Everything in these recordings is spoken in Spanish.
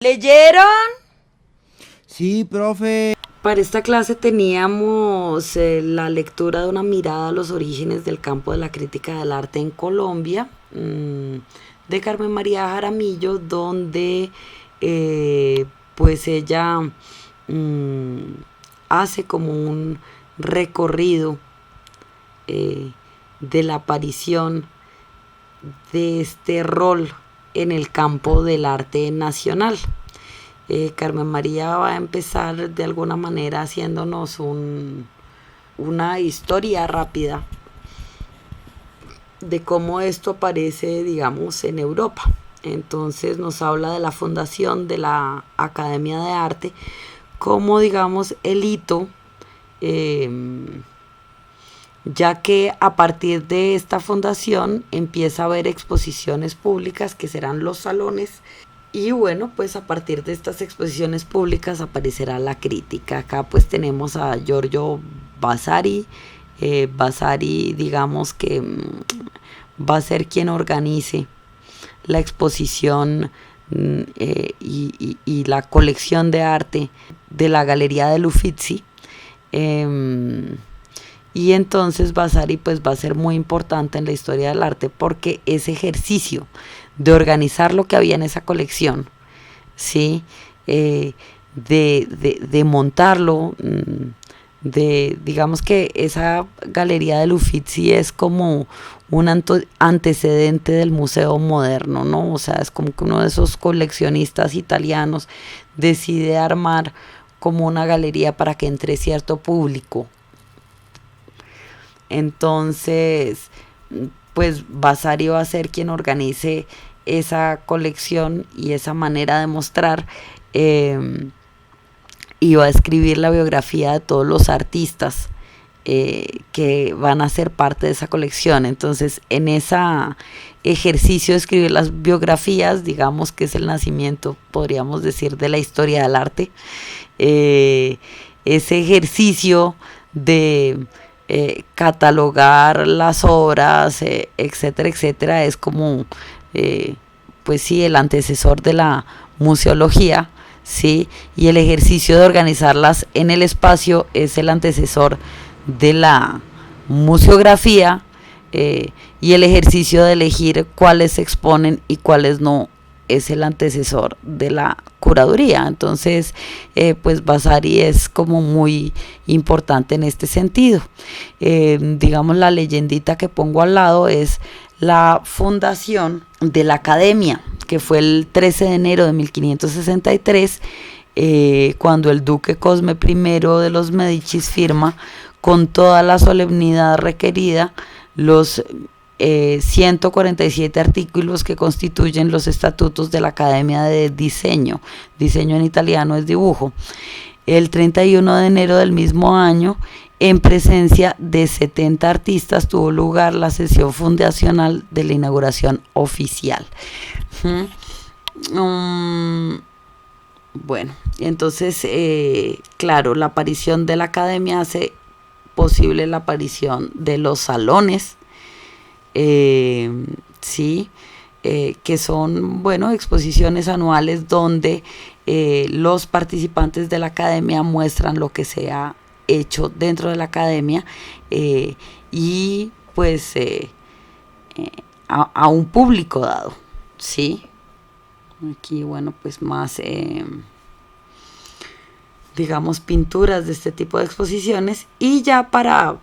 ¿Leyeron? Sí, profe. Para esta clase teníamos la lectura de una mirada a los orígenes del campo de la crítica del arte en Colombia, de Carmen María Jaramillo, donde pues ella mm, hace como un recorrido de la aparición de este rol en el campo del arte nacional. Carmen María va a empezar de alguna manera haciéndonos una historia rápida de cómo esto aparece, digamos, en Europa. Entonces nos habla de la fundación de la Academia de Arte como, digamos, el hito, eh, ya que a partir de esta fundación empieza a haber exposiciones públicas que serán los salones. Y bueno, pues a partir de estas exposiciones públicas aparecerá la crítica. Acá pues tenemos a Giorgio Vasari. Vasari, digamos que va a ser quien organice la exposición y la colección de arte de la Galería del Uffizi. Y entonces Vasari pues va a ser muy importante en la historia del arte porque ese ejercicio de organizar lo que había en esa colección, ¿sí? De montarlo, digamos que esa galería del Uffizi es como un antecedente del museo moderno, ¿no? O sea, es como que uno de esos coleccionistas italianos decide armar como una galería para que entre cierto público. Entonces, pues Vasari va a ser quien organice esa colección y esa manera de mostrar, y va a escribir la biografía de todos los artistas que van a ser parte de esa colección. Entonces, en ese ejercicio de escribir las biografías, digamos que es el nacimiento, podríamos decir, de la historia del arte, ese ejercicio de catalogar las obras, etcétera, etcétera, es como, pues sí, el antecesor de la museología, sí, y el ejercicio de organizarlas en el espacio es el antecesor de la museografía, y el ejercicio de elegir cuáles se exponen y cuáles no es el antecesor de la curaduría. Entonces, pues Vasari es como muy importante en este sentido. Digamos, la leyendita que pongo al lado es la fundación de la Academia, que fue el 13 de enero de 1563, cuando el duque Cosme I de los Medicis firma con toda la solemnidad requerida los 147 artículos que constituyen los estatutos de la Academia de Diseño. Diseño en italiano es dibujo. El 31 de enero del mismo año, en presencia de 70 artistas, tuvo lugar la sesión fundacional de la inauguración oficial. Bueno, entonces, claro, la aparición de la Academia hace posible la aparición de los salones, sí, que son, bueno, exposiciones anuales donde los participantes de la academia muestran lo que se ha hecho dentro de la academia, y pues a un público dado, sí. Aquí, bueno, pues más, digamos, pinturas de este tipo de exposiciones. Y ya para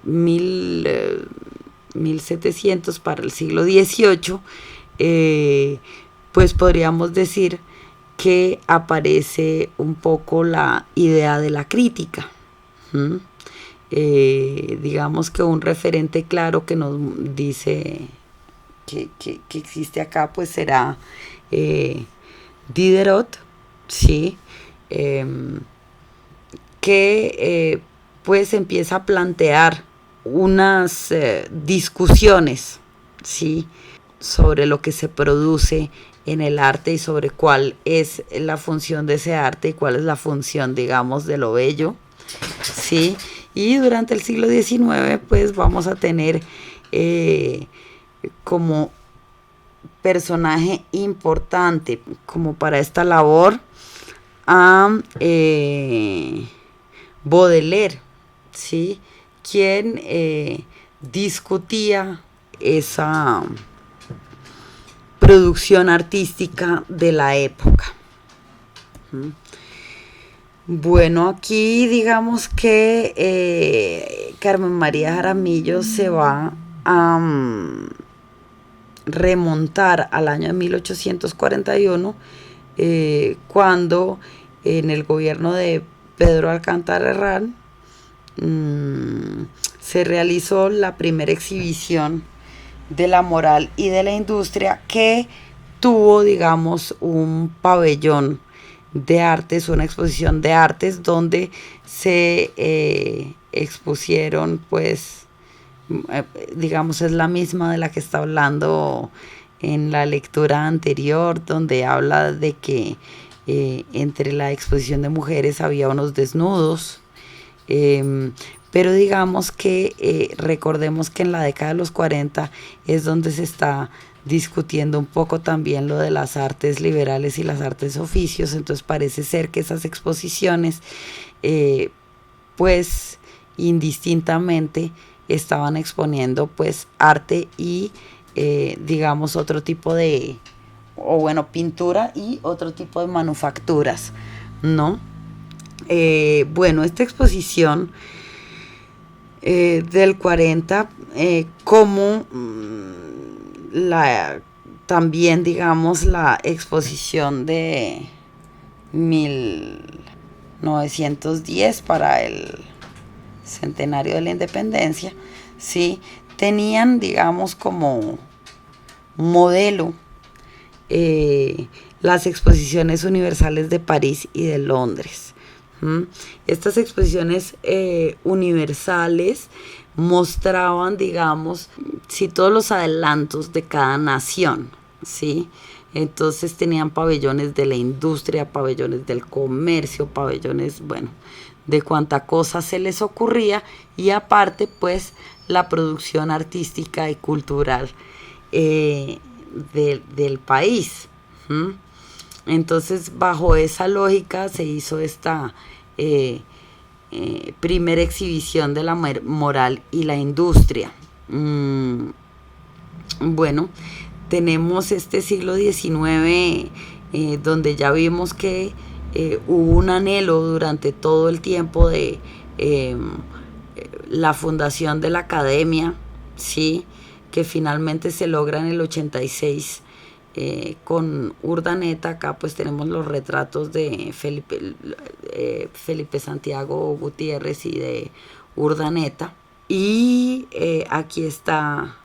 1700, para el siglo XVIII, pues podríamos decir que aparece un poco la idea de la crítica. Digamos que un referente claro que nos dice que existe acá, pues será Diderot, ¿sí? Que pues empieza a plantear unas discusiones, ¿sí?, sobre lo que se produce en el arte y sobre cuál es la función de ese arte y cuál es la función, digamos, de lo bello, ¿sí? Y durante el siglo XIX, pues vamos a tener como personaje importante como para esta labor a Baudelaire, ¿sí? Quien discutía esa producción artística de la época. Bueno, aquí digamos que Carmen María Jaramillo se va a remontar al año de 1841, cuando en el gobierno de Pedro Alcántara Herrán se realizó la primera exhibición de la moral y de la industria, que tuvo, digamos, un pabellón de artes, una exposición de artes donde se expusieron, pues, digamos, es la misma de la que está hablando en la lectura anterior, donde habla de que entre la exposición de mujeres había unos desnudos, pero digamos que recordemos que en la década de los 40 es donde se está discutiendo un poco también lo de las artes liberales y las artes oficios. Entonces parece ser que esas exposiciones pues indistintamente estaban exponiendo pues arte y digamos otro tipo de, o bueno, pintura y otro tipo de manufacturas, ¿no? Bueno, esta exposición del 40, como también digamos la exposición de 1910 para el centenario de la independencia, ¿sí? Tenían, digamos, como modelo las exposiciones universales de París y de Londres. Estas exposiciones universales mostraban, digamos, sí, todos los adelantos de cada nación, ¿sí? Entonces tenían pabellones de la industria, pabellones del comercio, pabellones, bueno, de cuánta cosa se les ocurría, y aparte, pues, la producción artística y cultural del país. Entonces, bajo esa lógica se hizo esta primera exhibición de la moral y la industria. Bueno, tenemos este siglo XIX, donde ya vimos que hubo un anhelo durante todo el tiempo de la fundación de la academia, ¿sí? Que finalmente se logra en el 86 con Urdaneta. Acá pues tenemos los retratos de Felipe Santiago Gutiérrez y de Urdaneta, y aquí está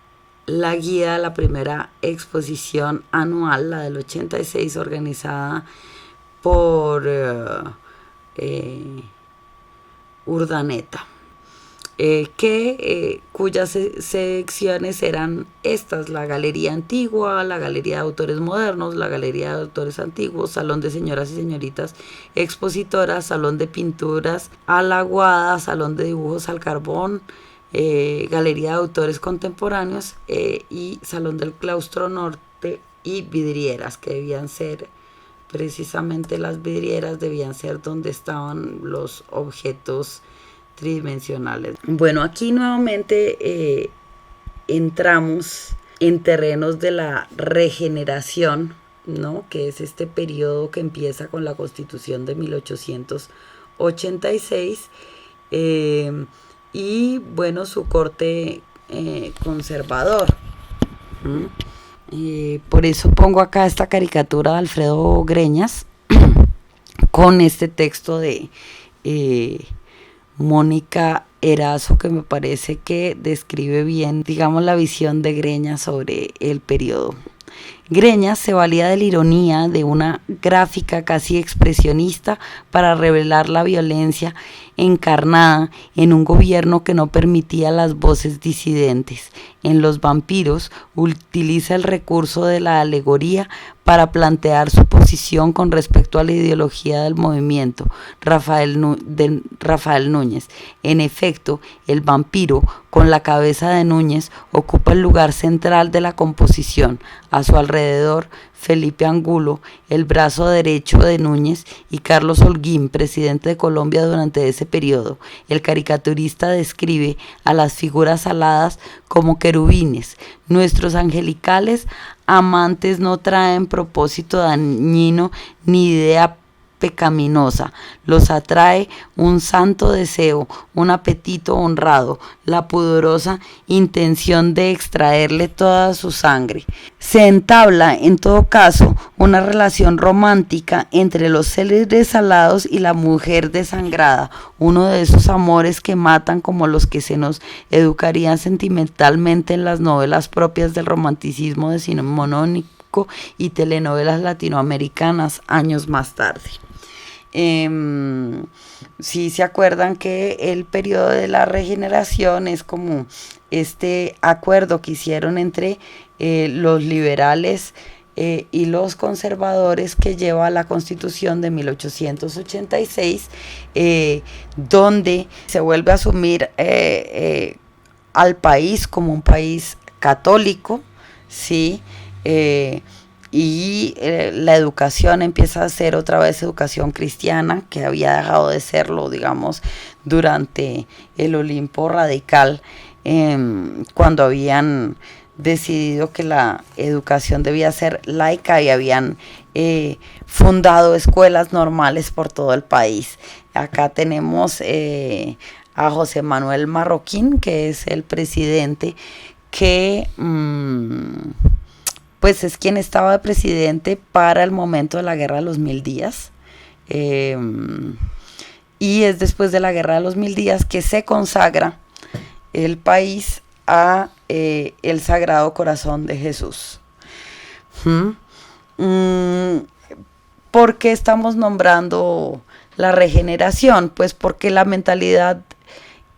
la guía de la primera exposición anual, la del 86, organizada por Urdaneta, cuyas secciones eran estas: la Galería Antigua, la Galería de Autores Modernos, la Galería de Autores Antiguos, Salón de Señoras y Señoritas Expositoras, Salón de Pinturas a la Aguada, Salón de Dibujos al Carbón, Galería de Autores Contemporáneos, y Salón del Claustro Norte, y vidrieras, que debían ser precisamente las vidrieras, debían ser donde estaban los objetos tridimensionales. Bueno, aquí nuevamente entramos en terrenos de la regeneración, ¿no? Que es este periodo que empieza con la Constitución de 1886, y bueno, su corte conservador. Por eso pongo acá esta caricatura de Alfredo Greñas con este texto de Mónica Erazo, que me parece que describe bien, digamos, la visión de Greñas sobre el periodo. Greñas se valía de la ironía de una gráfica casi expresionista para revelar la violencia encarnada en un gobierno que no permitía las voces disidentes. En Los vampiros utiliza el recurso de la alegoría para plantear su posición con respecto a la ideología del movimiento Rafael Núñez. En efecto, el vampiro, con la cabeza de Núñez, ocupa el lugar central de la composición. A su alrededor alrededor Felipe Angulo, el brazo derecho de Núñez, y Carlos Holguín, presidente de Colombia durante ese periodo. El caricaturista describe a las figuras aladas como querubines. Nuestros angelicales amantes no traen propósito dañino ni idea pecaminosa, los atrae un santo deseo, un apetito honrado, la pudorosa intención de extraerle toda su sangre. Se entabla, en todo caso, una relación romántica entre los seres alados y la mujer desangrada, uno de esos amores que matan como los que se nos educarían sentimentalmente en las novelas propias del romanticismo decimonónico y telenovelas latinoamericanas años más tarde. Sí se acuerdan que el periodo de la regeneración es como este acuerdo que hicieron entre los liberales y los conservadores que lleva a la Constitución de 1886, donde se vuelve a asumir al país como un país católico, ¿sí? Y la educación empieza a ser otra vez educación cristiana, que había dejado de serlo, digamos, durante el Olimpo radical, cuando habían decidido que la educación debía ser laica y habían fundado escuelas normales por todo el país. Acá tenemos a José Manuel Marroquín, que es el presidente que pues es quien estaba de presidente para el momento de la Guerra de los 1000 días. Y es después de la Guerra de los 1000 días que se consagra el país a el Sagrado Corazón de Jesús. ¿Por qué estamos nombrando la regeneración? Pues porque la mentalidad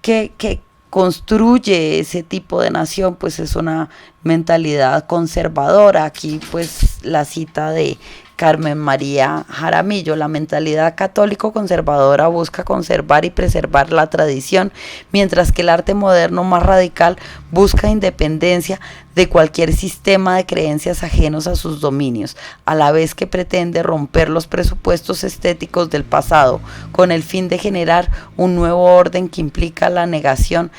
que construye ese tipo de nación, pues es una mentalidad conservadora. Aquí pues la cita de Carmen María Jaramillo: la mentalidad católico-conservadora busca conservar y preservar la tradición, mientras que el arte moderno más radical busca independencia de cualquier sistema de creencias ajenos a sus dominios, a la vez que pretende romper los presupuestos estéticos del pasado, con el fin de generar un nuevo orden que implica la negación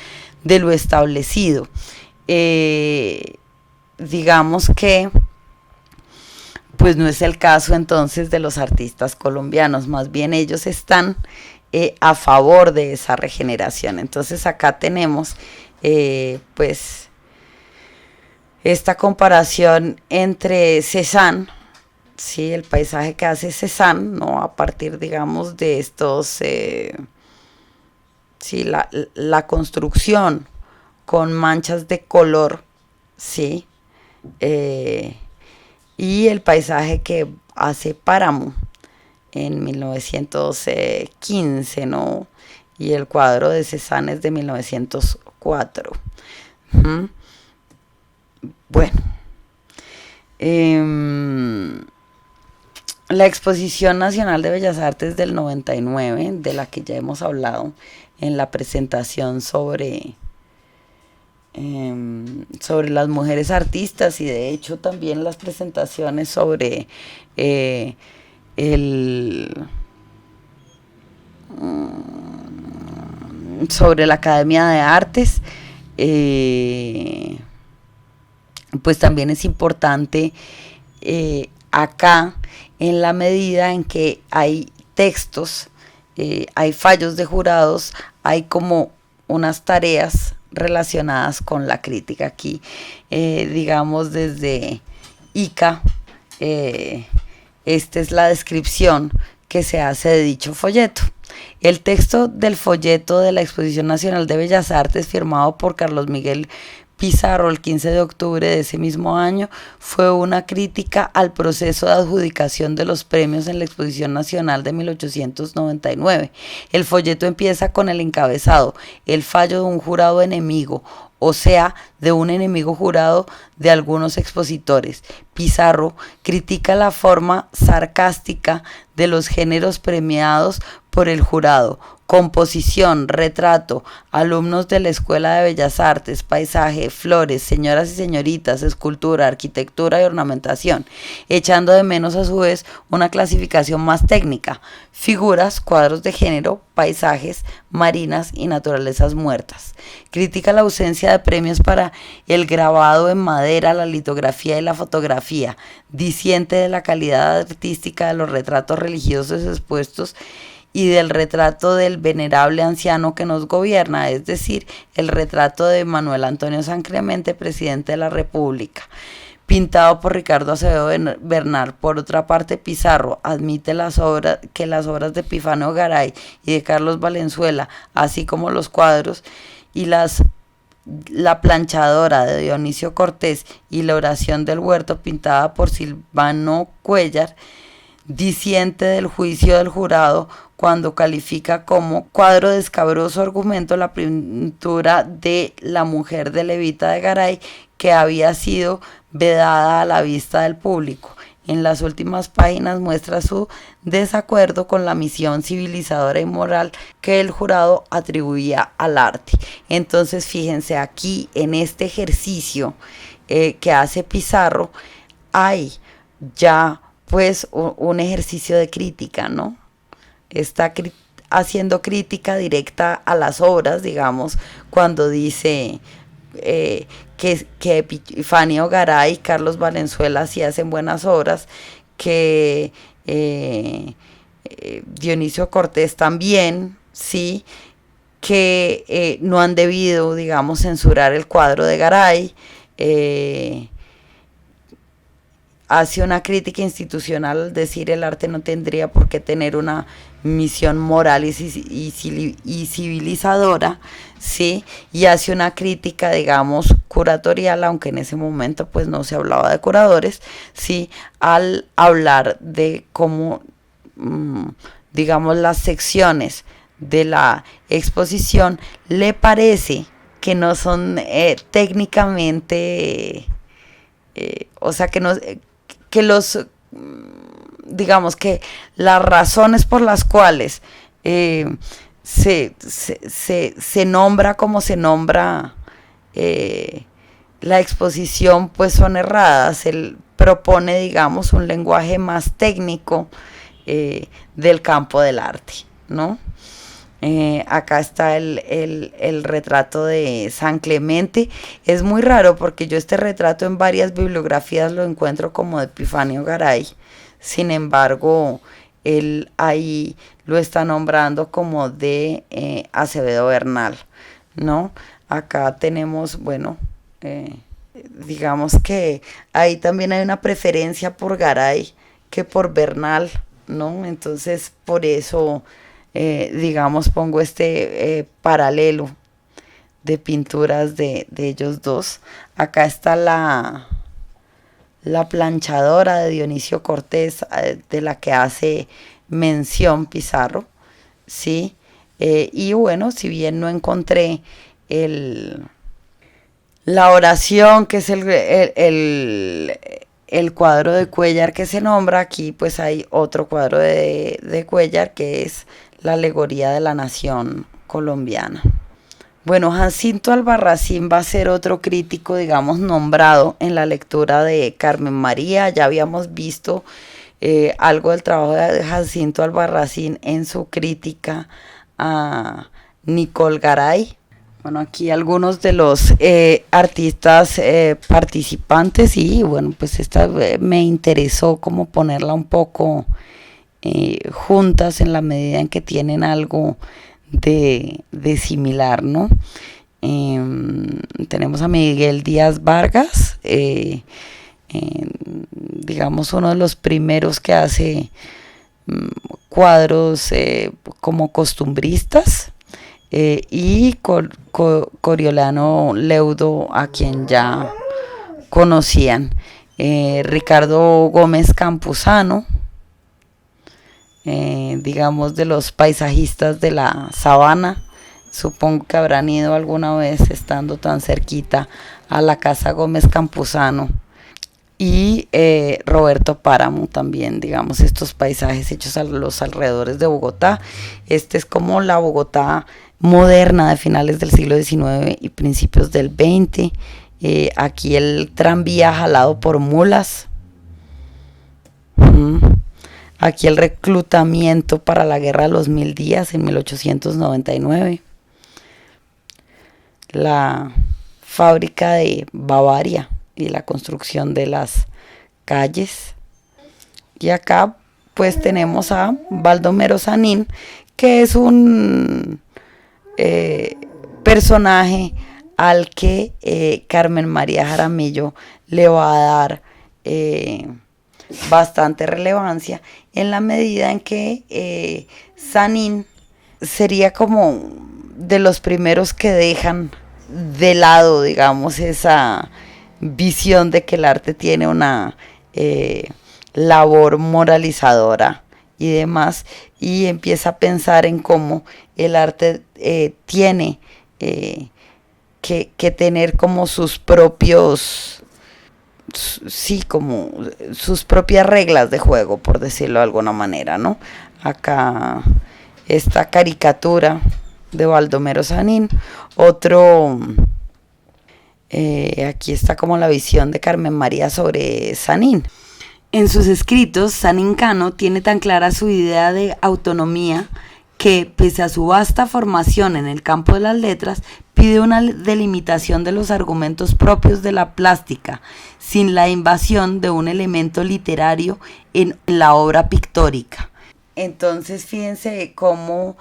de lo establecido. Digamos que pues no es el caso entonces de los artistas colombianos, más bien ellos están a favor de esa regeneración. Entonces acá tenemos pues esta comparación entre Cézanne, ¿sí? El paisaje que hace Cézanne, ¿no? A partir, digamos, de estos, sí, la construcción con manchas de color, ¿sí? Y el paisaje que hace Páramo en 1915, ¿no? Y el cuadro de Cézanne es de 1904. Bueno, la Exposición Nacional de Bellas Artes del 99, de la que ya hemos hablado en la presentación sobre las mujeres artistas, y de hecho también las presentaciones sobre sobre la Academia de Artes, pues también es importante acá, en la medida en que hay textos, hay fallos de jurados, hay como unas tareas relacionadas con la crítica. Aquí, digamos, desde ICA, esta es la descripción que se hace de dicho folleto. El texto del folleto de la Exposición Nacional de Bellas Artes, firmado por Carlos Miguel Pizarro el 15 de octubre de ese mismo año, fue una crítica al proceso de adjudicación de los premios en la Exposición Nacional de 1899. El folleto empieza con el encabezado: el fallo de un jurado enemigo, o sea, de un enemigo jurado de algunos expositores. Pizarro critica la forma sarcástica de los géneros premiados por el jurado: composición, retrato, alumnos de la Escuela de Bellas Artes, paisaje, flores, señoras y señoritas, escultura, arquitectura y ornamentación, echando de menos a su vez una clasificación más técnica: figuras, cuadros de género, paisajes, marinas y naturalezas muertas. Critica la ausencia de premios para el grabado en madera, la litografía y la fotografía, disiente de la calidad artística de los retratos religiosos expuestos y del retrato del venerable anciano que nos gobierna, es decir, el retrato de Manuel Antonio San Clemente, presidente de la República, pintado por Ricardo Acevedo Bernal. Por otra parte, Pizarro admite que las obras de Epifanio Garay y de Carlos Valenzuela, así como los cuadros y la planchadora de Dionisio Cortés y la oración del huerto pintada por Silvano Cuéllar, disiente del juicio del jurado cuando califica como cuadro de escabroso argumento la pintura de La mujer de Levita de Garay, que había sido vedada a la vista del público. En las últimas páginas muestra su desacuerdo con la misión civilizadora y moral que el jurado atribuía al arte. Entonces, fíjense, aquí en este ejercicio que hace Pizarro hay ya pues un ejercicio de crítica, ¿no? Está haciendo crítica directa a las obras, digamos, cuando dice que Epifanio Garay y Carlos Valenzuela sí hacen buenas obras, que Dionisio Cortés también, sí, que no han debido, digamos, censurar el cuadro de Garay. Hace una crítica institucional al decir el arte no tendría por qué tener una misión moral y civilizadora, ¿sí? Y hace una crítica, digamos, curatorial, aunque en ese momento pues no se hablaba de curadores, ¿sí? Al hablar de cómo, digamos, las secciones de la exposición le parece que no son técnicamente, o sea, que no... que los, digamos que las razones por las cuales se nombra como se nombra la exposición, pues son erradas. Él propone, digamos, un lenguaje más técnico del campo del arte, ¿no? Acá está el retrato de San Clemente. Es muy raro porque yo este retrato en varias bibliografías lo encuentro como de Epifanio Garay. Sin embargo, él ahí lo está nombrando como de Acevedo Bernal, ¿no? Acá tenemos, bueno, digamos que ahí también hay una preferencia por Garay que por Bernal, ¿no? Entonces, por eso... digamos, pongo este paralelo de pinturas de ellos dos. Acá está la planchadora de Dionisio Cortés, de la que hace mención Pizarro, ¿sí? Y bueno, si bien no encontré la oración, que es el cuadro de Cuéllar que se nombra, aquí pues hay otro cuadro de Cuéllar, que es la alegoría de la nación colombiana. Bueno, Jacinto Albarracín va a ser otro crítico, digamos, nombrado en la lectura de Carmen María. Ya habíamos visto algo del trabajo de Jacinto Albarracín en su crítica a Nicole Garay. Bueno, aquí algunos de los artistas participantes, y bueno, pues esta me interesó como ponerla un poco juntas en la medida en que tienen algo de similar, ¿no? Tenemos a Miguel Díaz Vargas, digamos uno de los primeros que hace cuadros como costumbristas, y Coriolano Leudo, a quien ya conocían, Ricardo Gómez Campuzano, digamos de los paisajistas de la sabana. Supongo que habrán ido alguna vez estando tan cerquita a la casa Gómez Campuzano. y Roberto Páramo también, digamos, estos paisajes hechos a los alrededores de Bogotá. Este es como la Bogotá moderna de finales del siglo XIX y principios del XX. Aquí el tranvía jalado por mulas. Aquí el reclutamiento para la guerra de los 1000 días en 1899. La fábrica de Bavaria y la construcción de las calles. Y acá pues tenemos a Baldomero Sanín, que es un personaje al que Carmen María Jaramillo le va a dar bastante relevancia en la medida en que Sanín sería como de los primeros que dejan de lado, digamos, esa visión de que el arte tiene una labor moralizadora y demás, y empieza a pensar en cómo el arte tiene que tener como sus propios, sí, como sus propias reglas de juego, por decirlo de alguna manera, ¿no? Acá esta caricatura de Baldomero Sanín, otro, aquí está como la visión de Carmen María sobre Sanín. En sus escritos, Sanín Cano tiene tan clara su idea de autonomía que, pese a su vasta formación en el campo de las letras, pide una delimitación de los argumentos propios de la plástica, sin la invasión de un elemento literario en la obra pictórica. Entonces, fíjense cómo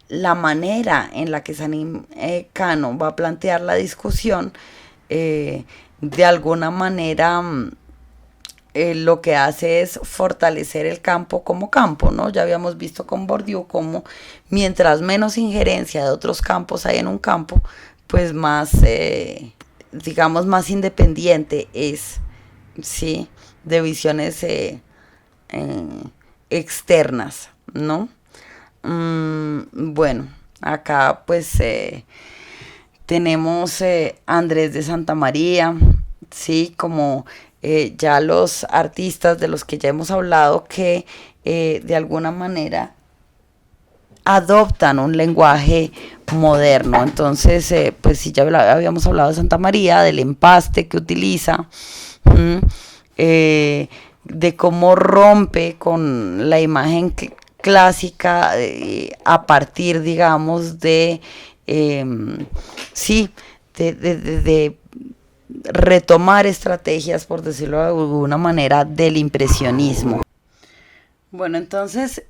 la manera en la que Sanín Cano va a plantear la discusión, de alguna manera lo que hace es fortalecer el campo como campo, ¿no? Ya habíamos visto con Bourdieu cómo mientras menos injerencia de otros campos hay en un campo, pues más, digamos, más independiente es, ¿sí? De visiones externas, ¿no? Bueno, acá pues tenemos Andrés de Santa María, sí, como ya los artistas de los que ya hemos hablado que de alguna manera adoptan un lenguaje moderno. Entonces, pues sí, ya habíamos hablado de Santa María, del empaste que utiliza, de cómo rompe con la imagen clásica a partir, digamos, de, sí, de retomar estrategias, por decirlo de alguna manera, del impresionismo. Bueno, entonces,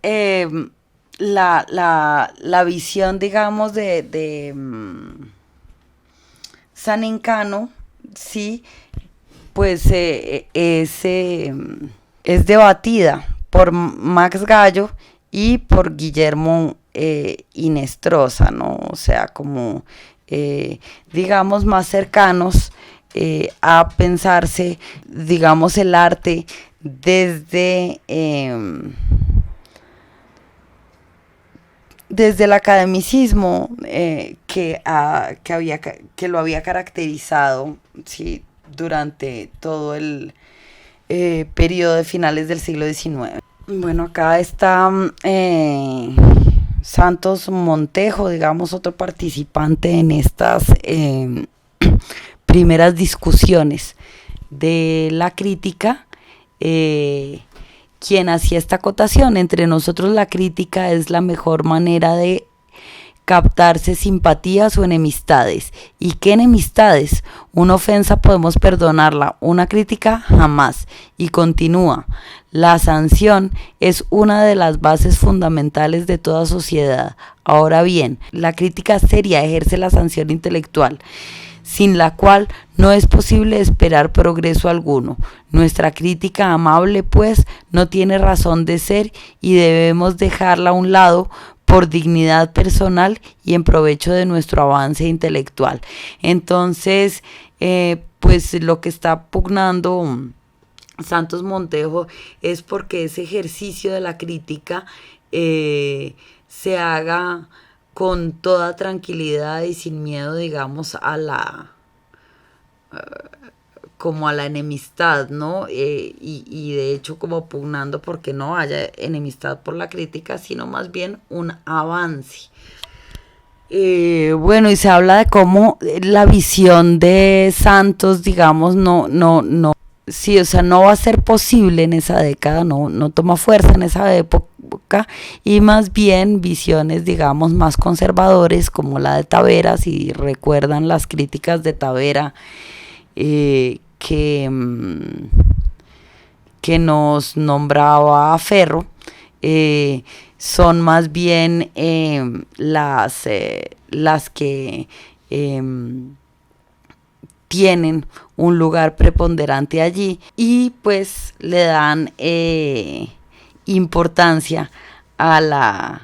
la visión, digamos, de Sanín Cano, sí, pues es debatida por Max Gallo y por Guillermo Inestrosa, ¿no? O sea, como, digamos, más cercanos a pensarse, digamos, el arte desde, desde el academicismo que lo había caracterizado, ¿sí? Durante todo el periodo de finales del siglo XIX. Bueno, acá está Santos Montejo, digamos, otro participante en estas primeras discusiones de la crítica, quien hacía esta acotación: entre nosotros la crítica es la mejor manera de captarse simpatías o enemistades. ¿Y qué enemistades? Una ofensa podemos perdonarla, una crítica jamás. Y continúa: la sanción es una de las bases fundamentales de toda sociedad. Ahora bien, la crítica seria ejerce la sanción intelectual, sin la cual no es posible esperar progreso alguno. Nuestra crítica amable, pues, no tiene razón de ser y debemos dejarla a un lado por dignidad personal y en provecho de nuestro avance intelectual. Entonces, pues lo que está pugnando Santos Montejo es porque ese ejercicio de la crítica se haga con toda tranquilidad y sin miedo, digamos, a la como a la enemistad, ¿no? Y de hecho como pugnando porque no haya enemistad por la crítica, sino más bien un avance. Bueno, y se habla de cómo la visión de Santos, digamos, sí, o sea, no va a ser posible en esa década, no toma fuerza en esa época, y más bien visiones, digamos, más conservadores, como la de Tavera, si recuerdan las críticas de Tavera, que nos nombraba a Ferro, son más bien las que tienen un lugar preponderante allí y pues le dan importancia a la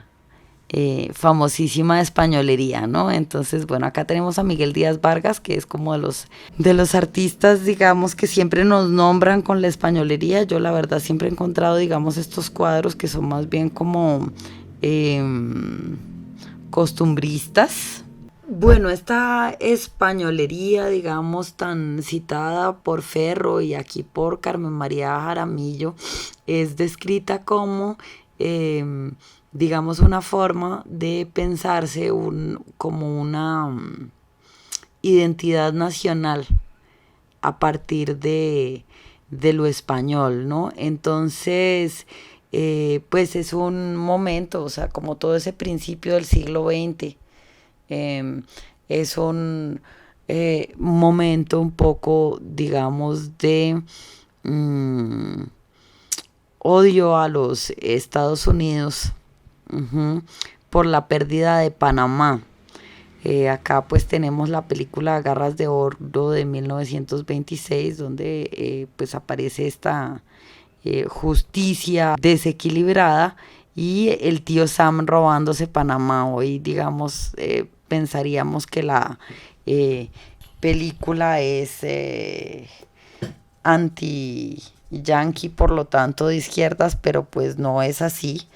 famosísima españolería, ¿no? Entonces, bueno, acá tenemos a Miguel Díaz Vargas, que es como de los artistas, digamos, que siempre nos nombran con la españolería. Yo la verdad siempre he encontrado, digamos, estos cuadros que son más bien como costumbristas. Bueno, esta españolería, digamos, tan citada por Ferro y aquí por Carmen María Jaramillo, es descrita como digamos, una forma de pensarse como una identidad nacional a partir de lo español, ¿no? Entonces, pues es un momento, o sea, como todo ese principio del siglo XX, es un momento un poco, digamos, de odio a los Estados Unidos, por la pérdida de Panamá. Acá pues tenemos la película Garras de Oro de 1926, donde pues aparece esta justicia desequilibrada y el tío Sam robándose Panamá. Hoy digamos pensaríamos que la película es anti-yankee, por lo tanto de izquierdas, pero pues no es así.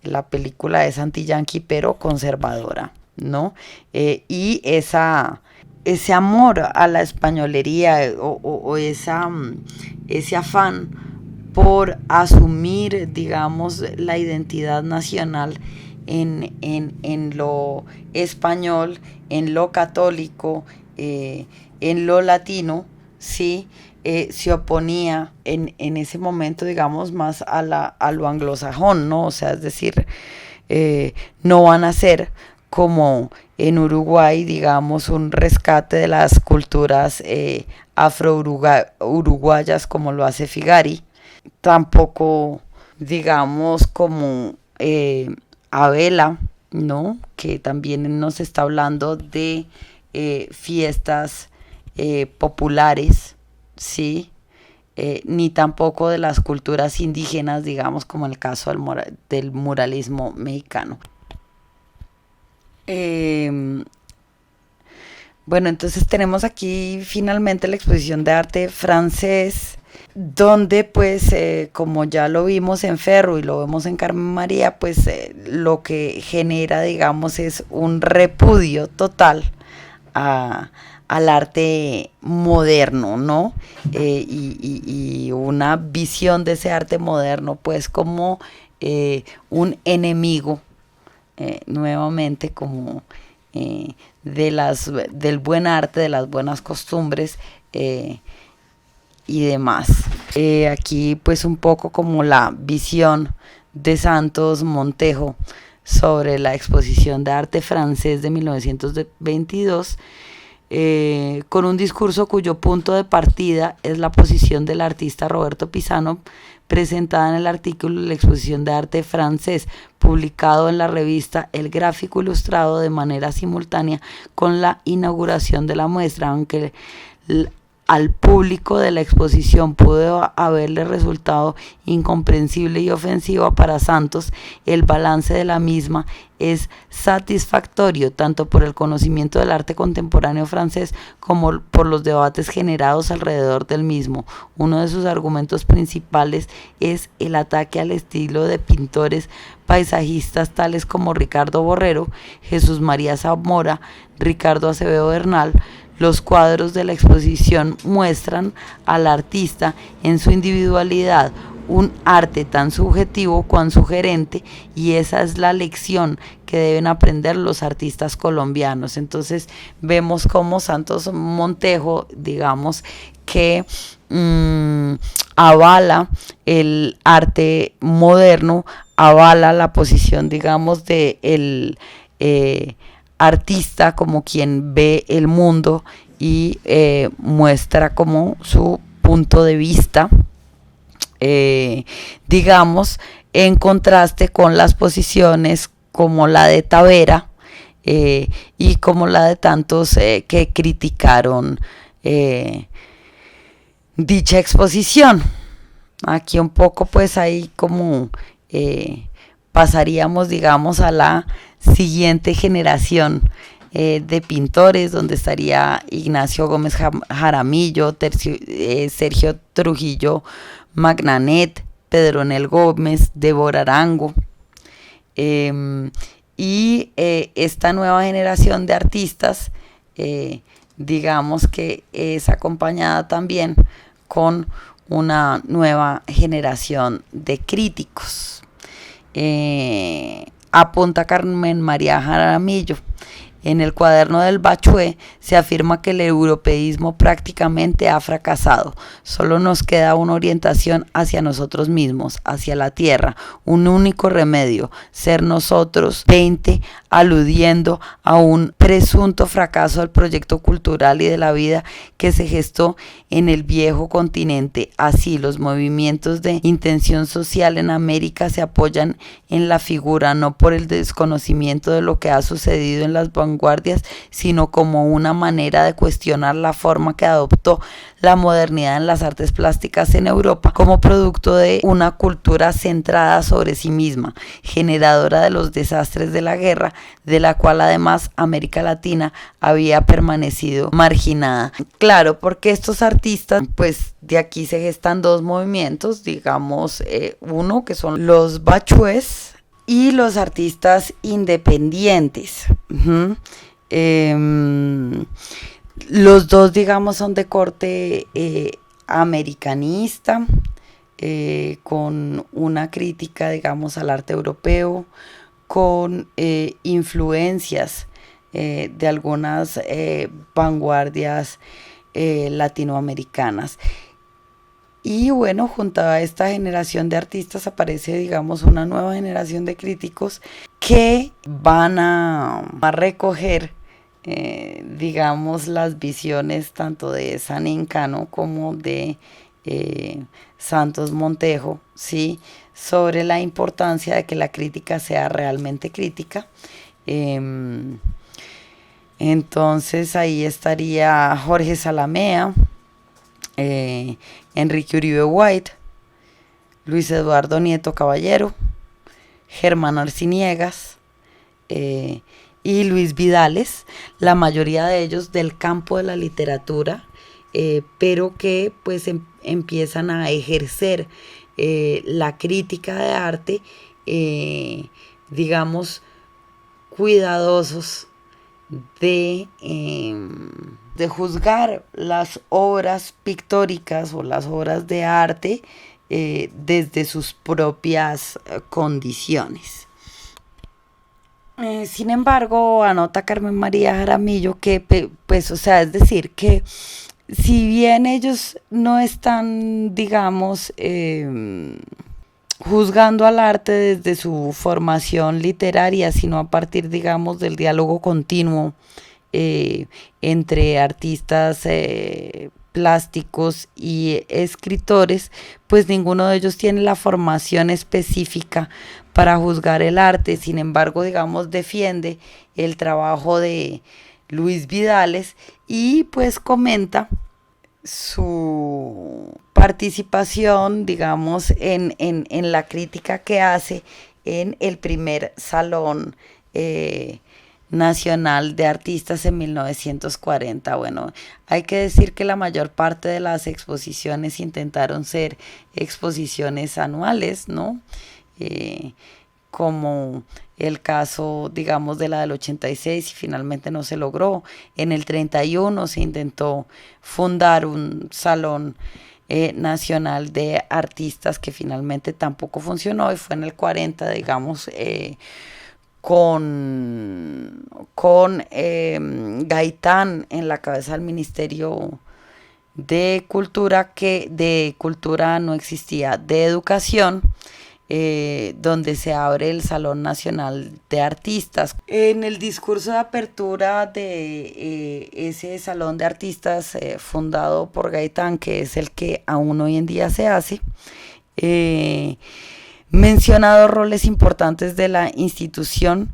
La película es anti-yankee pero conservadora, ¿no? Y ese amor a la españolería o ese afán por asumir, digamos, la identidad nacional en lo español, en lo católico, en lo latino, ¿sí? Se oponía en ese momento, digamos, más a lo anglosajón, ¿no? O sea, es decir, no van a ser como en Uruguay, digamos, un rescate de las culturas afro-uruguayas como lo hace Figari, tampoco, digamos, como Abela, ¿no? Que también nos está hablando de fiestas populares, ¿sí? Ni tampoco de las culturas indígenas, digamos, como el caso del muralismo mexicano. Bueno, entonces tenemos aquí finalmente la exposición de arte francés, donde pues como ya lo vimos en Ferro y lo vemos en Carmen María, pues lo que genera, digamos, es un repudio total al arte moderno, ¿no? Y una visión de ese arte moderno, pues como un enemigo, nuevamente como del buen arte, de las buenas costumbres y demás. Aquí pues un poco como la visión de Santos Montejo sobre la exposición de arte francés de 1922, con un discurso cuyo punto de partida es la posición del artista Roberto Pisano, presentada en el artículo de la exposición de arte francés, publicado en la revista El Gráfico Ilustrado de manera simultánea con la inauguración de la muestra, aunque al público de la exposición pudo haberle resultado incomprensible y ofensiva para Santos, el balance de la misma es satisfactorio tanto por el conocimiento del arte contemporáneo francés como por los debates generados alrededor del mismo. Uno de sus argumentos principales es el ataque al estilo de pintores paisajistas tales como Ricardo Borrero, Jesús María Zamora, Ricardo Acevedo Bernal, Los cuadros de la exposición muestran al artista en su individualidad, un arte tan subjetivo cuan sugerente, y esa es la lección que deben aprender los artistas colombianos. Entonces vemos cómo Santos Montejo, digamos, que avala el arte moderno, avala la posición, digamos, de el artista como quien ve el mundo y muestra como su punto de vista, digamos, en contraste con las posiciones como la de Tavera y como la de tantos que criticaron dicha exposición. Aquí un poco pues ahí como pasaríamos, digamos, a la siguiente generación de pintores, donde estaría Ignacio Gómez Jaramillo, Sergio Trujillo Magnanet, Pedronel Gómez, Débora Arango, y esta nueva generación de artistas, digamos que es acompañada también con una nueva generación de críticos. Apunta Carmen María Jaramillo. En el cuaderno del Bachué se afirma que el europeísmo prácticamente ha fracasado. Solo nos queda una orientación hacia nosotros mismos, hacia la tierra, un único remedio, ser nosotros 20, aludiendo a un presunto fracaso del proyecto cultural y de la vida que se gestó en el viejo continente. Así, los movimientos de intención social en América se apoyan en la figura, no por el desconocimiento de lo que ha sucedido en las vanguardias, sino como una manera de cuestionar la forma que adoptó la modernidad en las artes plásticas en Europa como producto de una cultura centrada sobre sí misma, generadora de los desastres de la guerra, de la cual además América Latina había permanecido marginada. Claro, porque estos artistas, pues de aquí se gestan dos movimientos, digamos, uno que son los bachués y los artistas independientes. Los dos, digamos, son de corte americanista, con una crítica, digamos, al arte europeo, con influencias de algunas vanguardias latinoamericanas. Y bueno, junto a esta generación de artistas aparece, digamos, una nueva generación de críticos que van a recoger, digamos, las visiones tanto de San Encano como de Santos Montejo, ¿sí?, sobre la importancia de que la crítica sea realmente crítica. Entonces ahí estaría Jorge Salamea, Enrique Uribe White, Luis Eduardo Nieto Caballero, Germán Arciniegas y Luis Vidales, la mayoría de ellos del campo de la literatura, pero que pues empiezan a ejercer la crítica de arte, digamos, cuidadosos de juzgar las obras pictóricas o las obras de arte desde sus propias condiciones. Sin embargo, anota Carmen María Jaramillo que, pues, o sea, es decir, que si bien ellos no están, digamos, juzgando al arte desde su formación literaria, sino a partir, digamos, del diálogo continuo entre artistas plásticos y escritores, pues ninguno de ellos tiene la formación específica para juzgar el arte. Sin embargo, digamos, defiende el trabajo de Luis Vidales y pues comenta su participación, digamos, en la crítica que hace en el primer Salón Nacional de Artistas en 1940. Bueno, hay que decir que la mayor parte de las exposiciones intentaron ser exposiciones anuales, ¿no? como el caso, digamos, de la del 86 y finalmente no se logró. En el 31 se intentó fundar un salón nacional de artistas que finalmente tampoco funcionó, y fue en el 40, digamos, con Gaitán en la cabeza del Ministerio de Cultura, que de Cultura no existía, de Educación, donde se abre el Salón Nacional de Artistas. En el discurso de apertura de ese Salón de Artistas fundado por Gaitán, que es el que aún hoy en día se hace, menciona dos roles importantes de la institución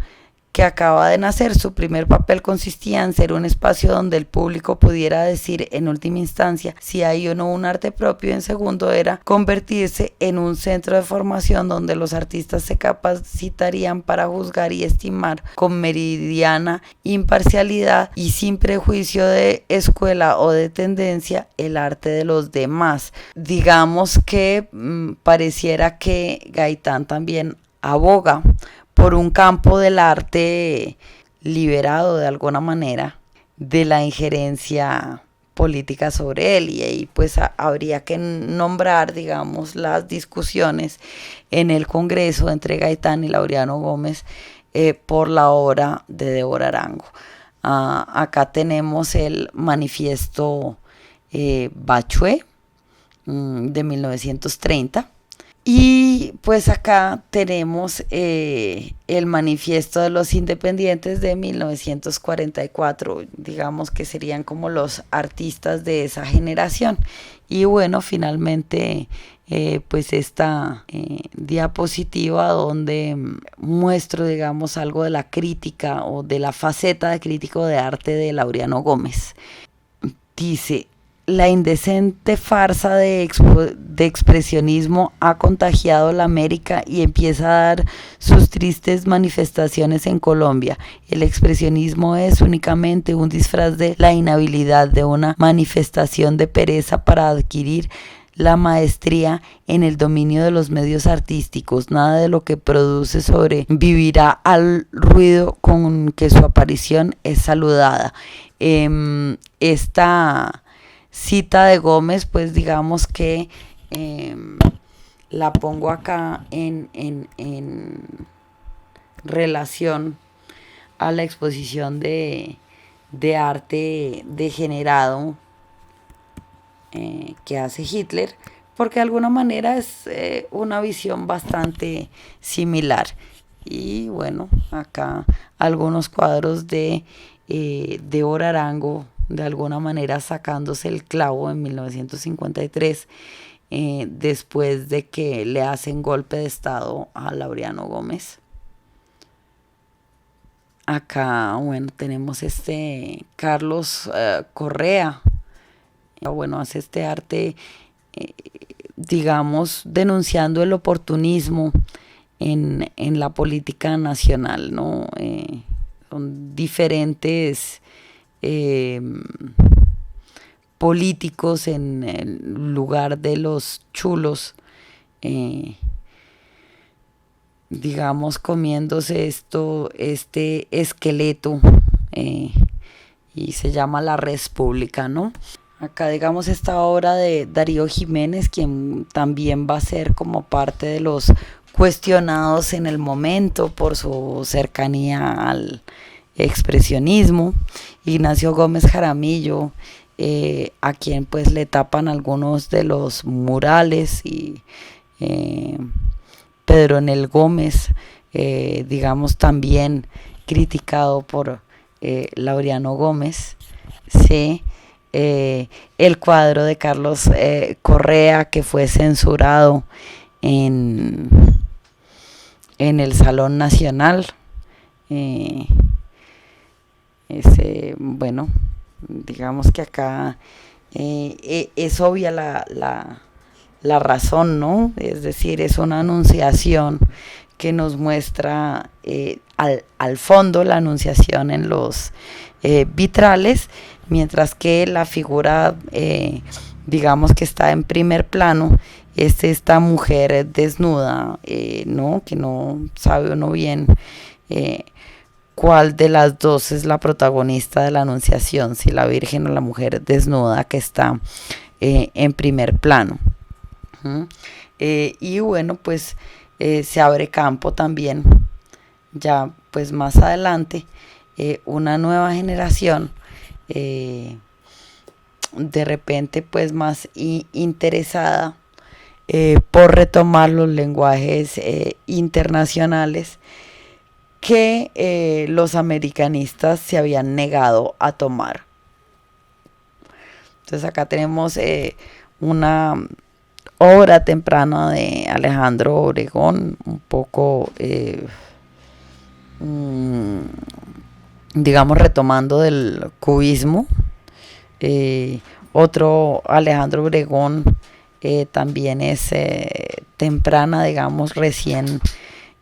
que acaba de nacer. Su primer papel consistía en ser un espacio donde el público pudiera decir en última instancia si hay o no un arte propio, y en segundo era convertirse en un centro de formación donde los artistas se capacitarían para juzgar y estimar con meridiana imparcialidad y sin prejuicio de escuela o de tendencia el arte de los demás. Digamos que pareciera que Gaitán también aboga por un campo del arte liberado de alguna manera de la injerencia política sobre él, y ahí pues habría que nombrar, digamos, las discusiones en el Congreso entre Gaitán y Laureano Gómez por la obra de Débora Arango. Acá tenemos el manifiesto Bachué de 1930. Y pues acá tenemos el manifiesto de los independientes de 1944, digamos que serían como los artistas de esa generación. Y bueno, finalmente pues esta diapositiva donde muestro, digamos, algo de la crítica o de la faceta de crítico de arte de Laureano Gómez. Dice: la indecente farsa de expresionismo ha contagiado la América y empieza a dar sus tristes manifestaciones en Colombia. El expresionismo es únicamente un disfraz de la inhabilidad, de una manifestación de pereza para adquirir la maestría en el dominio de los medios artísticos. Nada de lo que produce sobrevivirá al ruido con que su aparición es saludada. Esta cita de Gómez, pues digamos que la pongo acá en relación a la exposición de arte degenerado que hace Hitler, porque de alguna manera es una visión bastante similar. Y bueno, acá algunos cuadros de Débora Arango, de alguna manera sacándose el clavo en 1953, después de que le hacen golpe de estado a Laureano Gómez. Acá, bueno, tenemos Carlos Correa. Bueno, hace este arte, digamos, denunciando el oportunismo en la política nacional, ¿no? Son diferentes políticos en el lugar de los chulos, digamos, comiéndose este esqueleto, y se llama La Res Pública, ¿no? Acá, digamos, esta obra de Darío Jiménez, quien también va a ser como parte de los cuestionados en el momento por su cercanía al expresionismo. Ignacio Gómez Jaramillo, a quien pues le tapan algunos de los murales, y Pedro Enel Gómez, digamos, también criticado por Laureano Gómez. Sí. El cuadro de Carlos Correa, que fue censurado en el Salón Nacional. Bueno, digamos que acá es obvia la razón, ¿no? Es decir, es una anunciación que nos muestra al fondo la anunciación en los vitrales, mientras que la figura, digamos, que está en primer plano, es esta mujer desnuda, ¿no? Que no sabe uno bien eh, cuál de las dos es la protagonista de la Anunciación, si la Virgen o la mujer desnuda que está en primer plano. ¿Mm? Y bueno, pues se abre campo también, ya pues más adelante, una nueva generación, de repente pues más interesada por retomar los lenguajes internacionales que los americanistas se habían negado a tomar. Entonces acá tenemos una obra temprana de Alejandro Obregón, un poco, digamos, retomando del cubismo. Otro Alejandro Obregón también es temprana, digamos, recién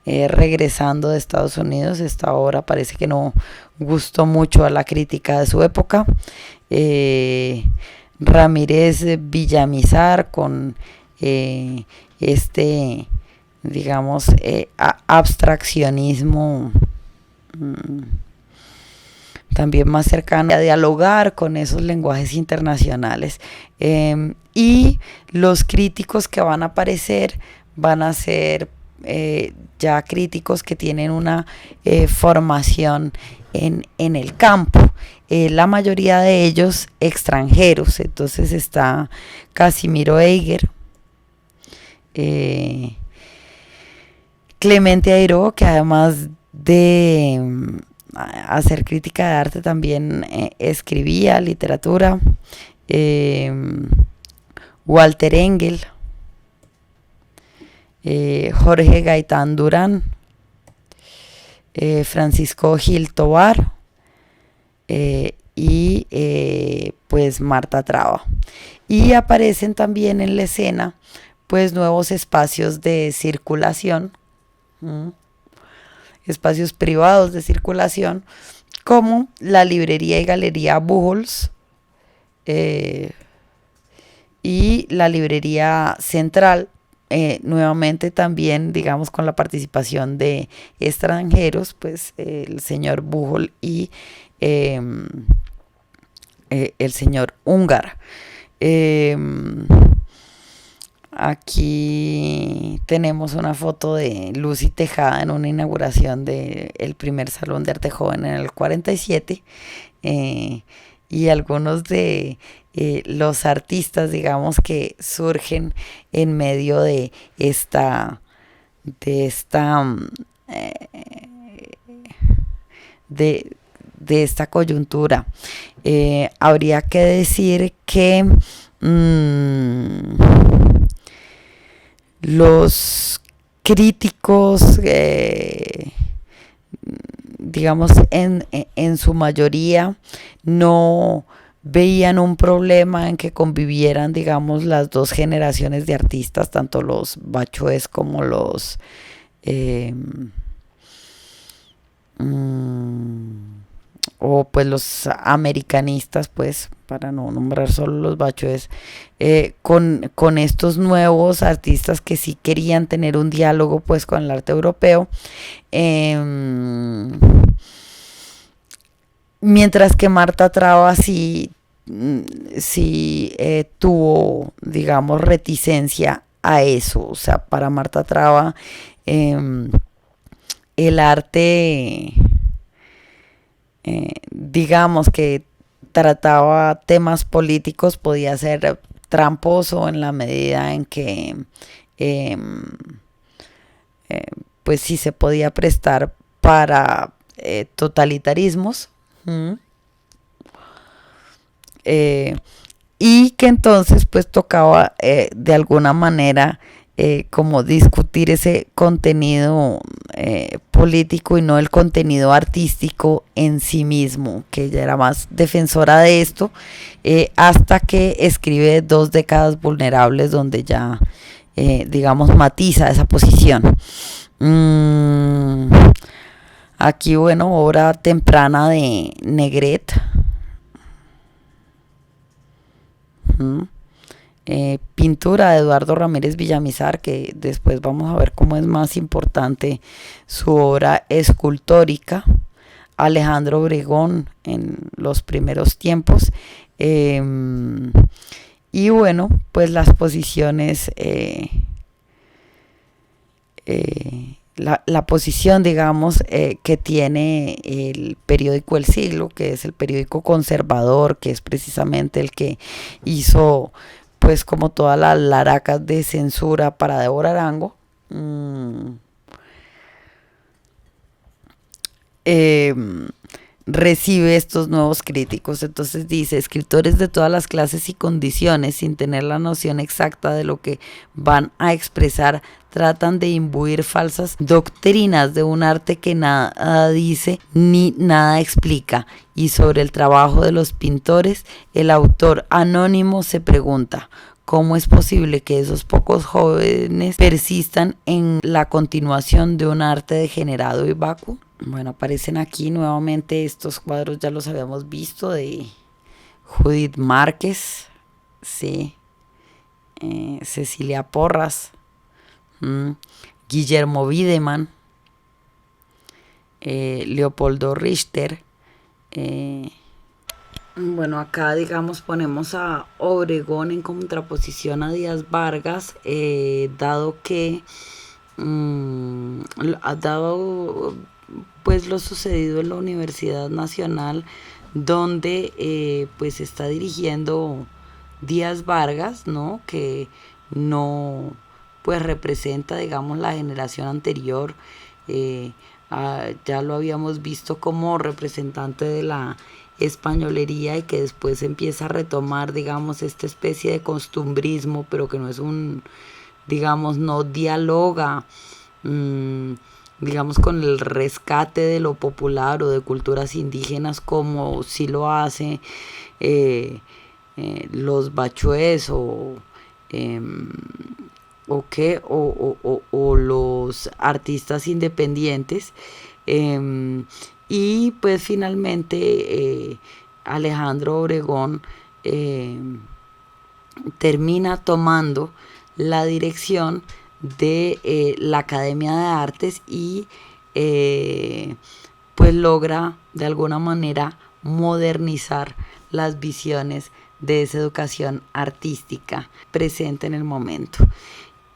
regresando de Estados Unidos. Esta obra parece que no gustó mucho a la crítica de su época. Ramírez Villamizar con este, digamos, abstraccionismo también más cercano a dialogar con esos lenguajes internacionales. Y los críticos que van a aparecer van a ser ya críticos que tienen una formación en el campo. La mayoría de ellos extranjeros. Entonces está Casimiro Eiger, Clemente Airó, que además de hacer crítica de arte también escribía literatura. Walter Engel, Jorge Gaitán Durán, Francisco Gil Tovar, y pues Marta Traba. Y aparecen también en la escena pues nuevos espacios de circulación, espacios privados de circulación, como la librería y galería Buchholz, y la librería central, nuevamente también, digamos, con la participación de extranjeros, pues el señor Buchholz y el señor Ungar. Aquí tenemos una foto de Lucy Tejada en una inauguración del primer Salón de Arte Joven en el 47, y algunos de los artistas, digamos, que surgen en medio de esta coyuntura. Habría que decir que los críticos, digamos, en su mayoría no veían un problema en que convivieran, digamos, las dos generaciones de artistas, tanto los bachoes como los o pues los americanistas, pues para no nombrar solo los bachoes, con estos nuevos artistas que sí querían tener un diálogo pues con el arte europeo, mientras que Marta Traba sí tuvo, digamos, reticencia a eso. O sea, para Marta Traba el arte, digamos, que trataba temas políticos, podía ser tramposo en la medida en que pues sí se podía prestar para totalitarismos. Y que entonces pues tocaba de alguna manera como discutir ese contenido político y no el contenido artístico en sí mismo, que ella era más defensora de esto, hasta que escribe 2 décadas vulnerables, donde ya digamos matiza esa posición. Aquí, bueno, obra temprana de Negret. pintura de Eduardo Ramírez Villamizar, que después vamos a ver cómo es más importante su obra escultórica. Alejandro Obregón en los primeros tiempos. Y bueno, pues las posiciones, la posición, digamos, que tiene el periódico El Siglo, que es el periódico conservador, que es precisamente el que hizo, pues, como todas las laracas de censura para Débora Arango. Eh, Recibe estos nuevos críticos. Entonces dice, escritores de todas las clases y condiciones, sin tener la noción exacta de lo que van a expresar, tratan de imbuir falsas doctrinas de un arte que nada dice ni nada explica. Y sobre el trabajo de los pintores, el autor anónimo se pregunta: ¿cómo es posible que esos pocos jóvenes persistan en la continuación de un arte degenerado y vacuo? Bueno, aparecen aquí nuevamente estos cuadros, ya los habíamos visto, de Judith Márquez, sí, Cecilia Porras, Guillermo Wiedemann, Leopoldo Richter. Bueno, acá digamos ponemos a Obregón en contraposición a Díaz Vargas, dado que ha dado pues lo sucedido en la Universidad Nacional, donde pues está dirigiendo Díaz Vargas, ¿no? Que no pues representa, digamos, la generación anterior. Ya lo habíamos visto como representante de la españolería y que después empieza a retomar, digamos, esta especie de costumbrismo, pero que no es un, digamos, no dialoga, digamos, con el rescate de lo popular o de culturas indígenas como sí lo hace los bachués o los artistas independientes. Y pues finalmente Alejandro Obregón termina tomando la dirección de la Academia de Artes y pues logra de alguna manera modernizar las visiones de esa educación artística presente en el momento.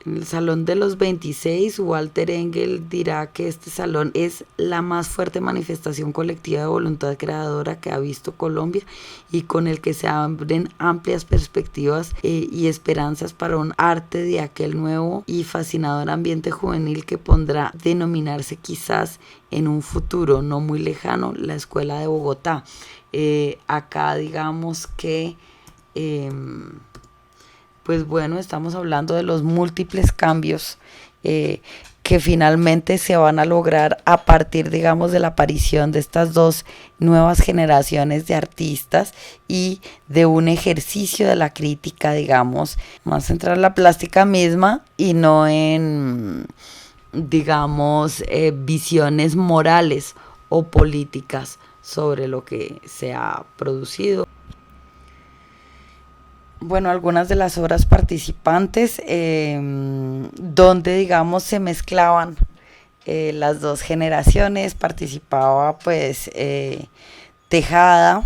En el Salón de los 26, Walter Engel dirá que este salón es la más fuerte manifestación colectiva de voluntad creadora que ha visto Colombia y con el que se abren amplias perspectivas y esperanzas para un arte de aquel nuevo y fascinador ambiente juvenil que pondrá denominarse quizás en un futuro no muy lejano la Escuela de Bogotá. Acá digamos que pues bueno, estamos hablando de los múltiples cambios que finalmente se van a lograr a partir, digamos, de la aparición de estas dos nuevas generaciones de artistas y de un ejercicio de la crítica, digamos, más centrada en la plástica misma y no en, digamos, visiones morales o políticas sobre lo que se ha producido. Bueno, algunas de las obras participantes donde, digamos, se mezclaban las dos generaciones. Participaba pues Tejada,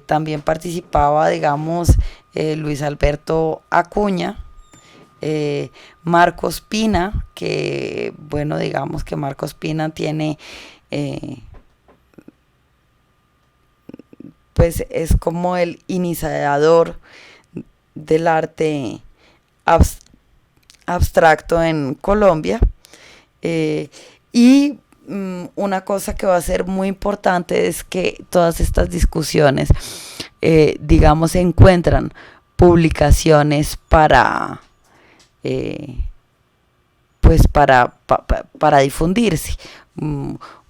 también participaba, digamos, Luis Alberto Acuña, Marcos Pina, que bueno, digamos que Marcos Pina tiene pues es como el iniciador del arte abstracto en Colombia. Y una cosa que va a ser muy importante es que todas estas discusiones, digamos, encuentran publicaciones para, pues para difundirse.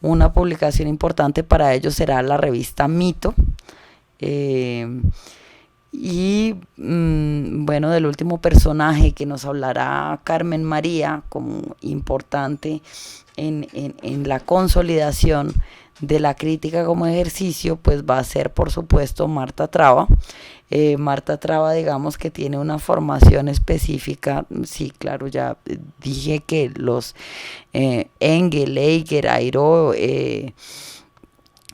Una publicación importante para ellos será la revista Mito. Y bueno, del último personaje que nos hablará Carmen María como importante en la consolidación de la crítica como ejercicio, pues va a ser por supuesto Marta Traba. Marta Traba, digamos que tiene una formación específica, sí, claro, ya dije que los Engel, Eiger, Airo y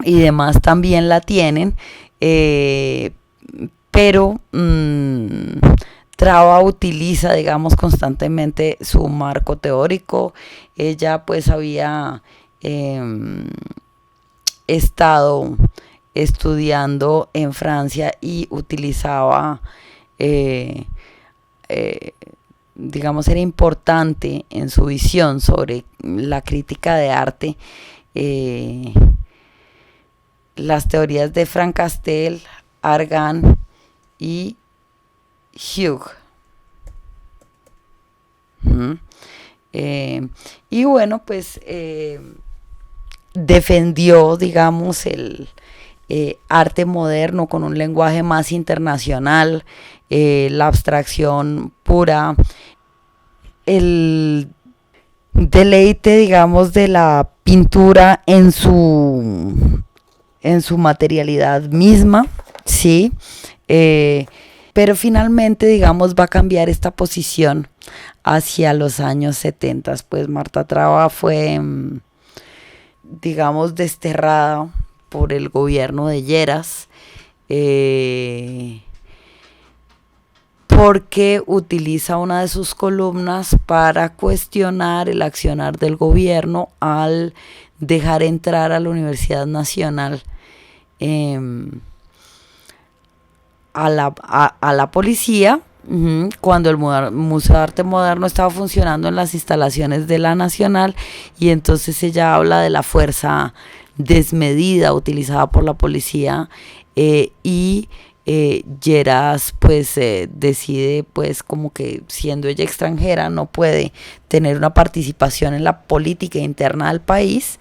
demás también la tienen, pero Traba utiliza, digamos, constantemente su marco teórico. Ella pues había estado estudiando en Francia y utilizaba, digamos, era importante en su visión sobre la crítica de arte, las teorías de Frank Castell, Argan y Hugh. Y bueno, pues defendió, digamos, el arte moderno con un lenguaje más internacional, la abstracción pura, el deleite, digamos, de la pintura en su materialidad misma, ¿sí? Pero finalmente, digamos, va a cambiar esta posición hacia los años 70. Pues Marta Traba fue, digamos, desterrada por el gobierno de Lleras, porque utiliza una de sus columnas para cuestionar el accionar del gobierno al dejar entrar a la Universidad Nacional a la policía, cuando el Museo de Arte Moderno estaba funcionando en las instalaciones de la Nacional, y entonces ella habla de la fuerza desmedida utilizada por la policía, y Lleras pues decide, pues, como que siendo ella extranjera no puede tener una participación en la política interna del país,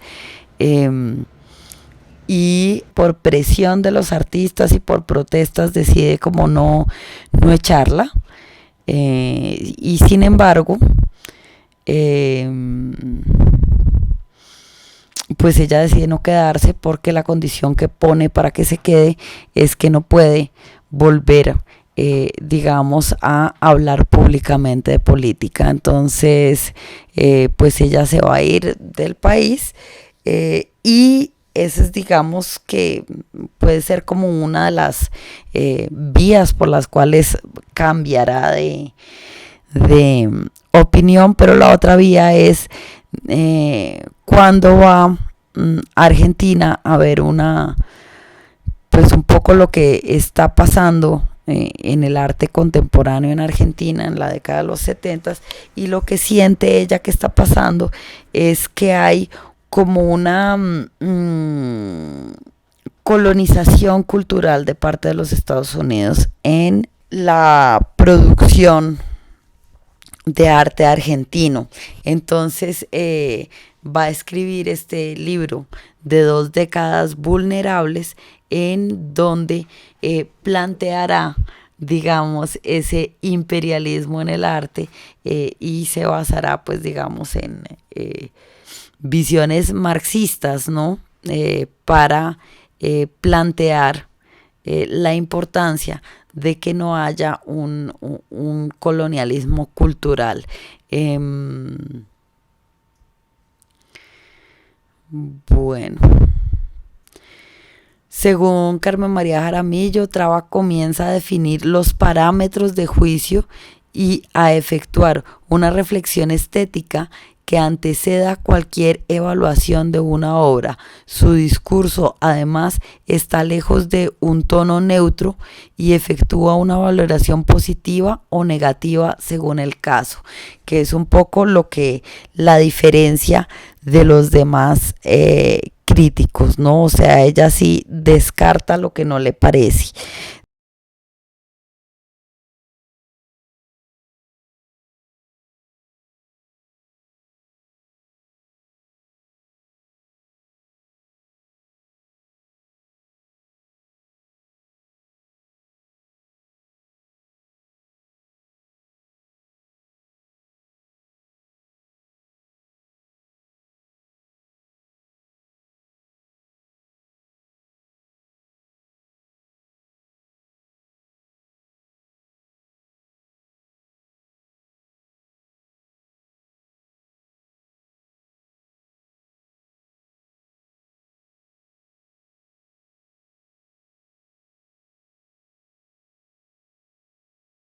y por presión de los artistas y por protestas decide como no echarla, y sin embargo pues ella decide no quedarse, porque la condición que pone para que se quede es que no puede volver, digamos, a hablar públicamente de política. Entonces pues ella se va a ir del país, y esa es, digamos, que puede ser como una de las vías por las cuales cambiará de opinión. Pero la otra vía es cuando va a Argentina a ver pues un poco lo que está pasando en el arte contemporáneo en Argentina en la década de los 70, y lo que siente ella que está pasando es que hay como una colonización cultural de parte de los Estados Unidos en la producción de arte argentino. Entonces va a escribir este libro de 2 décadas vulnerables, en donde planteará, digamos, ese imperialismo en el arte, y se basará, pues, digamos, en visiones marxistas, ¿no? Para plantear la importancia de que no haya un colonialismo cultural. Bueno, según Carmen María Jaramillo, Traba comienza a definir los parámetros de juicio y a efectuar una reflexión estética que anteceda cualquier evaluación de una obra. Su discurso, además, está lejos de un tono neutro y efectúa una valoración positiva o negativa según el caso, que es un poco lo que la diferencia de los demás críticos, ¿no? O sea, ella sí descarta lo que no le parece.